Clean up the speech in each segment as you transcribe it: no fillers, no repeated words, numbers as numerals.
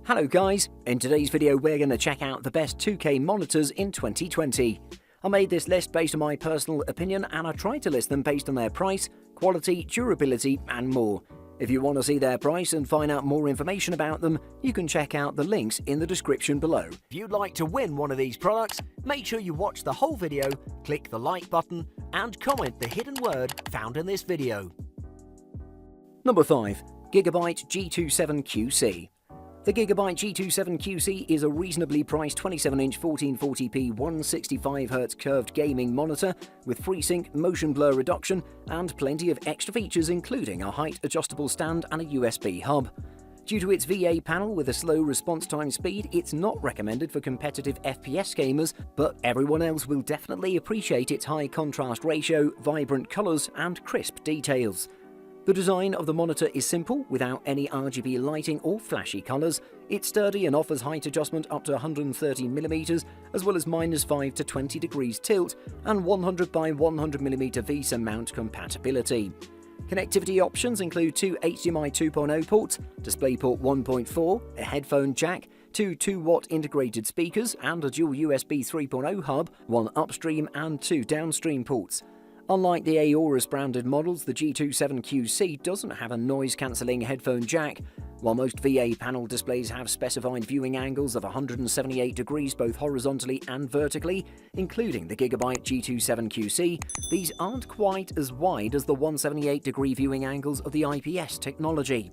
Hello guys, in today's video we're going to check out the best 2K monitors in 2020. I made this list based on my personal opinion and I tried to list them based on their price, quality, durability and more. If you want to see their price and find out more information about them, you can check out the links in the description below. If you'd like to win one of these products, make sure you watch the whole video, click the like button and comment the hidden word found in this video. Number 5. Gigabyte G27QC. The Gigabyte G27QC is a reasonably priced 27-inch 1440p 165Hz curved gaming monitor with FreeSync, motion blur reduction, and plenty of extra features including a height-adjustable stand and a USB hub. Due to its VA panel with a slow response time speed, it's not recommended for competitive FPS gamers, but everyone else will definitely appreciate its high contrast ratio, vibrant colors, and crisp details. The design of the monitor is simple, without any RGB lighting or flashy colors. It's sturdy and offers height adjustment up to 130mm, as well as -5 to 20 degrees tilt and 100 by 100mm VESA mount compatibility. Connectivity options include two HDMI 2.0 ports, DisplayPort 1.4, a headphone jack, two 2-watt integrated speakers, and a dual USB 3.0 hub, one upstream and two downstream ports. Unlike the Aorus branded models, the G27QC doesn't have a noise-cancelling headphone jack. While most VA panel displays have specified viewing angles of 178 degrees both horizontally and vertically, including the Gigabyte G27QC, these aren't quite as wide as the 178-degree viewing angles of the IPS technology.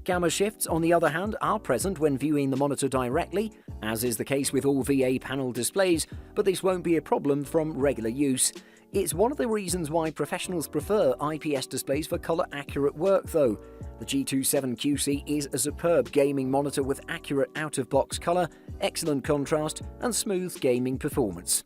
Gamma shifts, on the other hand, are present when viewing the monitor directly, as is the case with all VA panel displays, but this won't be a problem from regular use. It's one of the reasons why professionals prefer IPS displays for color-accurate work though. The G27QC is a superb gaming monitor with accurate out-of-box color, excellent contrast, and smooth gaming performance.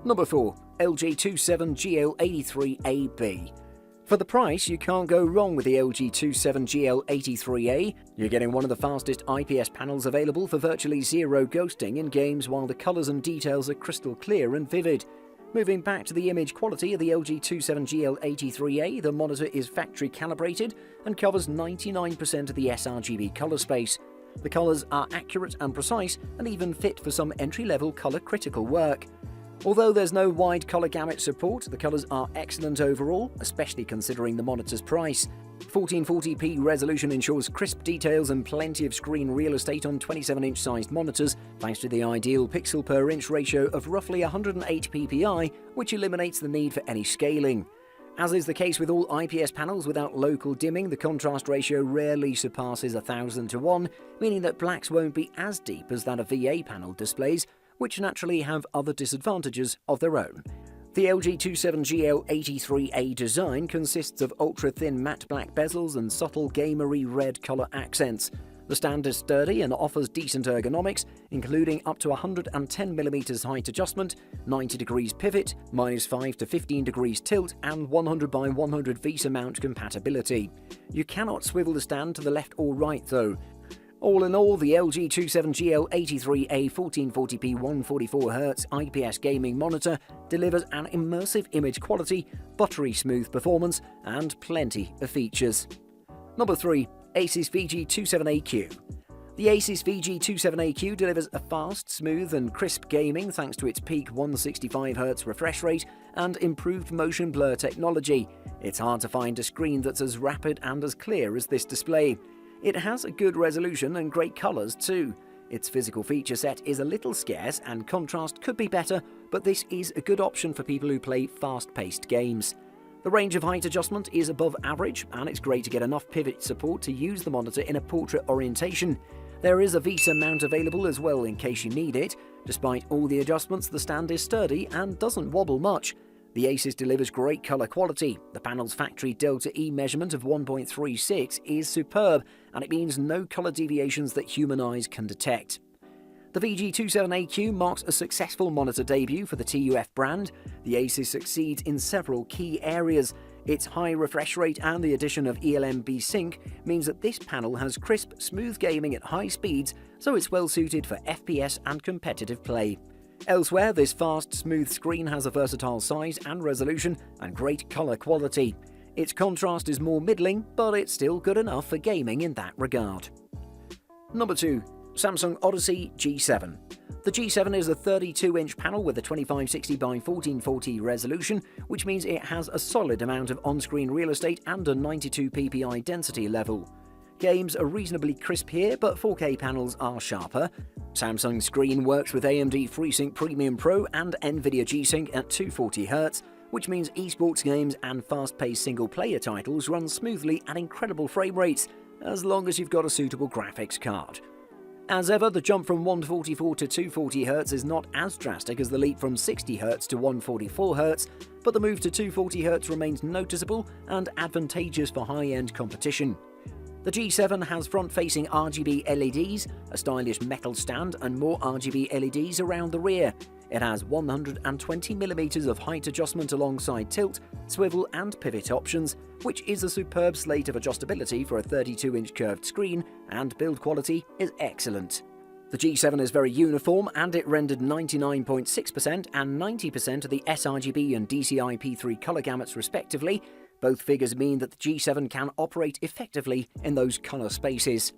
Number 4. LG 27GL83AB. For the price, you can't go wrong with the LG 27GL83A. You're getting one of the fastest IPS panels available for virtually zero ghosting in games, while the colors and details are crystal clear and vivid. Moving back to the image quality of the LG 27GL83A, the monitor is factory calibrated and covers 99% of the sRGB color space. The colors are accurate and precise and even fit for some entry-level color critical work. Although there's no wide color gamut support, the colors are excellent overall, especially considering the monitor's price. 1440p resolution ensures crisp details and plenty of screen real estate on 27-inch sized monitors, thanks to the ideal pixel per inch ratio of roughly 108 ppi, which eliminates the need for any scaling. As is the case with all IPS panels without local dimming, the contrast ratio rarely surpasses 1000 to 1, meaning that blacks won't be as deep as that of VA panel displays, which naturally have other disadvantages of their own. The LG 27GL83A design consists of ultra-thin matte black bezels and subtle gamery red color accents. The stand is sturdy and offers decent ergonomics, including up to 110mm height adjustment, 90 degrees pivot, -5 to 15 degrees tilt, and 100 by 100 VESA mount compatibility. You cannot swivel the stand to the left or right though. All in all, the LG 27GL83A 1440p 144Hz IPS gaming monitor delivers an immersive image quality, buttery smooth performance, and plenty of features. Number 3. Asus VG27AQ. The Asus VG27AQ delivers a fast, smooth, and crisp gaming thanks to its peak 165Hz refresh rate and improved motion blur technology. It's hard to find a screen that's as rapid and as clear as this display. It has a good resolution and great colors too. Its physical feature set is a little scarce and contrast could be better, but this is a good option for people who play fast-paced games. The range of height adjustment is above average, and it's great to get enough pivot support to use the monitor in a portrait orientation. There is a VESA mount available as well in case you need it. Despite all the adjustments, the stand is sturdy and doesn't wobble much. The Asus delivers great color quality. The panel's factory Delta E measurement of 1.36 is superb, and it means no color deviations that human eyes can detect. The VG27AQ marks a successful monitor debut for the TUF brand. The Asus succeeds in several key areas. Its high refresh rate and the addition of ELMB Sync means that this panel has crisp, smooth gaming at high speeds, so it's well suited for FPS and competitive play. Elsewhere, this fast, smooth screen has a versatile size and resolution and great color quality. Its contrast is more middling, but it's still good enough for gaming in that regard. Number 2. Samsung Odyssey G7. The G7 is a 32-inch panel with a 2560 by 1440 resolution, which means it has a solid amount of on-screen real estate and a 92 ppi density level. Games are reasonably crisp here, but 4K panels are sharper. Samsung's screen works with AMD FreeSync Premium Pro and NVIDIA G-Sync at 240Hz, which means esports games and fast-paced single-player titles run smoothly at incredible frame rates, as long as you've got a suitable graphics card. As ever, the jump from 144 to 240Hz is not as drastic as the leap from 60Hz to 144Hz, but the move to 240Hz remains noticeable and advantageous for high-end competition. The G7 has front-facing RGB LEDs, a stylish metal stand, and more RGB LEDs around the rear. It has 120mm of height adjustment alongside tilt, swivel and pivot options, which is a superb slate of adjustability for a 32-inch curved screen, and build quality is excellent. The G7 is very uniform, and it rendered 99.6% and 90% of the sRGB and DCI-P3 color gamuts respectively. Both figures mean that the G7 can operate effectively in those color spaces.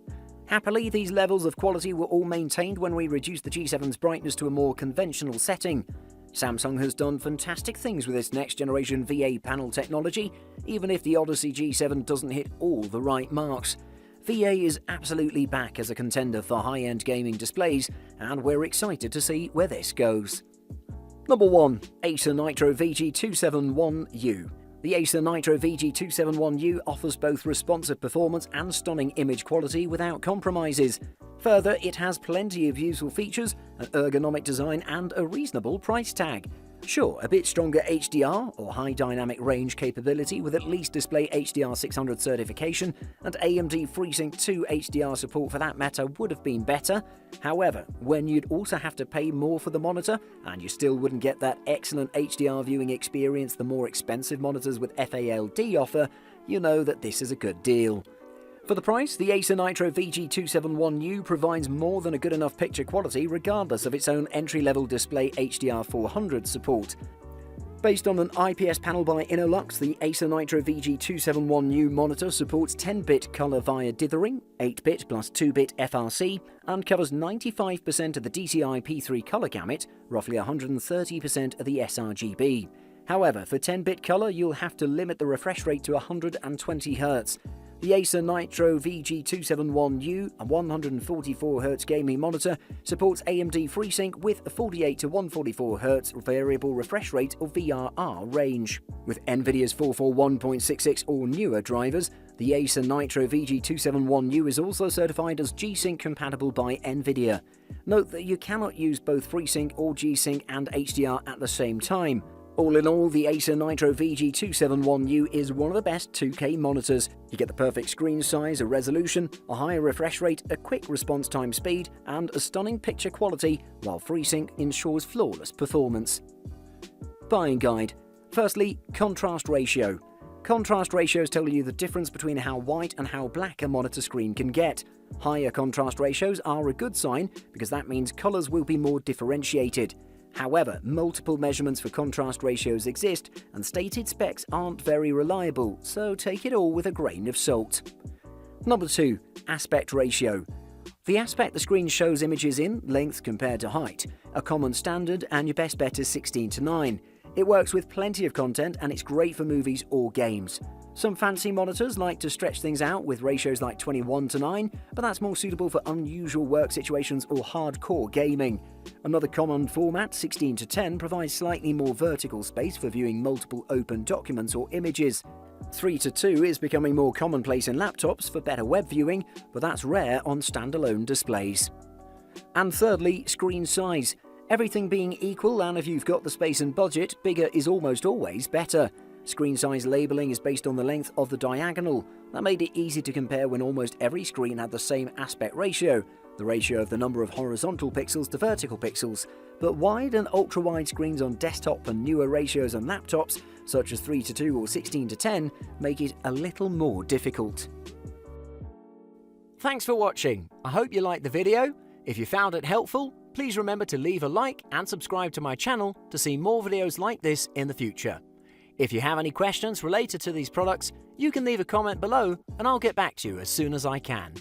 Happily, these levels of quality were all maintained when we reduced the G7's brightness to a more conventional setting. Samsung has done fantastic things with its next-generation VA panel technology, even if the Odyssey G7 doesn't hit all the right marks. VA is absolutely back as a contender for high-end gaming displays, and we're excited to see where this goes. Number 1. Acer Nitro VG271U. The Acer Nitro VG271U offers both responsive performance and stunning image quality without compromises. Further, it has plenty of useful features, an ergonomic design and a reasonable price tag. Sure, a bit stronger HDR or high dynamic range capability with at least display HDR 600 certification and AMD FreeSync 2 HDR support for that matter would have been better. However, when you'd also have to pay more for the monitor and you still wouldn't get that excellent HDR viewing experience the more expensive monitors with FALD offer, you know that this is a good deal. For the price, the Acer Nitro VG271U provides more than a good enough picture quality regardless of its own entry-level display HDR 400 support. Based on an IPS panel by Innolux, the Acer Nitro VG271U monitor supports 10-bit color via dithering, 8-bit plus 2-bit FRC, and covers 95% of the DCI-P3 color gamut, roughly 130% of the sRGB. However, for 10-bit color, you'll have to limit the refresh rate to 120Hz. The Acer Nitro VG271U, a 144Hz gaming monitor, supports AMD FreeSync with a 48 to 144Hz variable refresh rate or VRR range. With NVIDIA's 441.66 or newer drivers, the Acer Nitro VG271U is also certified as G-Sync compatible by NVIDIA. Note that you cannot use both FreeSync or G-Sync and HDR at the same time. All in all, the Acer Nitro VG271U is one of the best 2K monitors. You get the perfect screen size, a resolution, a higher refresh rate, a quick response time speed, and a stunning picture quality, while FreeSync ensures flawless performance. Buying guide. Firstly, contrast ratio. Contrast ratios tell you the difference between how white and how black a monitor screen can get. Higher contrast ratios are a good sign because that means colors will be more differentiated. However, multiple measurements for contrast ratios exist, and stated specs aren't very reliable, so take it all with a grain of salt. Number 2. Aspect ratio. The aspect the screen shows images in, length compared to height. A common standard, and your best bet is 16:9. It works with plenty of content, and it's great for movies or games. Some fancy monitors like to stretch things out with ratios like 21:9, but that's more suitable for unusual work situations or hardcore gaming. Another common format, 16:10, provides slightly more vertical space for viewing multiple open documents or images. 3:2 is becoming more commonplace in laptops for better web viewing, but that's rare on standalone displays. And thirdly, screen size. Everything being equal, and if you've got the space and budget, bigger is almost always better. Screen size labeling is based on the length of the diagonal. That made it easy to compare when almost every screen had the same aspect ratio, the ratio of the number of horizontal pixels to vertical pixels. But wide and ultra-wide screens on desktop and newer ratios on laptops, such as 3:2 or 16:10, make it a little more difficult. Thanks for watching. I hope you liked the video. If you found it helpful, please remember to leave a like and subscribe to my channel to see more videos like this in the future. If you have any questions related to these products, you can leave a comment below and I'll get back to you as soon as I can.